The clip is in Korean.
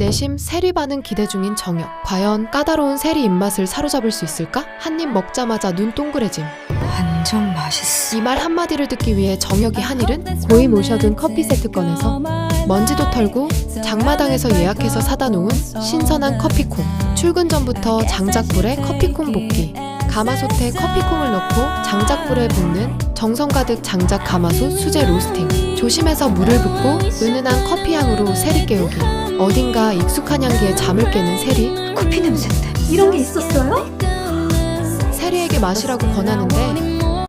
내심 세리 반응 기대 중인 정혁. 과연 까다로운 세리 입맛을 사로잡을 수 있을까? 한 입 먹자마자 눈 동그래짐. 완전 맛있어. 이 말 한마디를 듣기 위해 정혁이 한 일은 고이 모셔둔 커피 세트 꺼내서 먼지도 털고 장마당에서 예약해서 사다 놓은 신선한 커피콩. 출근 전부터 장작불에 커피콩 볶기. 가마솥에 커피콩을 넣고 장작불에 볶는 정성 가득 장작 가마솥 수제 로스팅. 조심해서 물을 붓고 은은한 커피향으로 세리 깨우기. 어딘가 익숙한 향기에 잠을 깨는 세리. 커피 냄새인데. 이런 게 있었어요? 세리에게 마시라고 권하는데